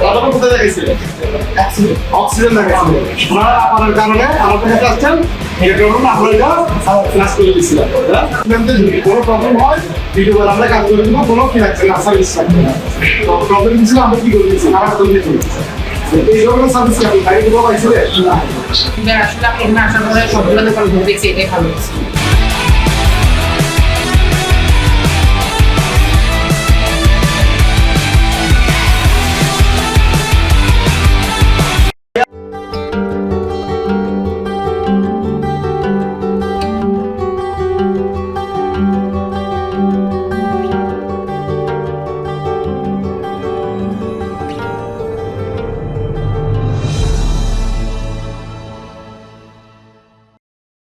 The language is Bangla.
গতকাল কোথায় দেখেছিল? অক্সিজেন দেখেছিল। ওনারা আপনার কারণে আমার কাছে আসছেন, এই কারণে আমরা এটা ক্লাস করে দিচ্ছিলাম। যদি কোনো প্রবলেম হয় ভিডিও কল আমরা কাজ করে দেবো, কোনো কি লাগছে না, সার্ভিস লাগবে না। তো প্রবলেম ছিল আমরা কি করে দিচ্ছি, খারাপ করে দিচ্ছি। এই ধরনের সার্ভিস কি আপনি গাড়ি দেবো পাইছিলেন? আসলে আপনি এখানে আসার পরে সবগুলো দোকান ঘুরে দেখছি, এটাই ভালো লাগছে।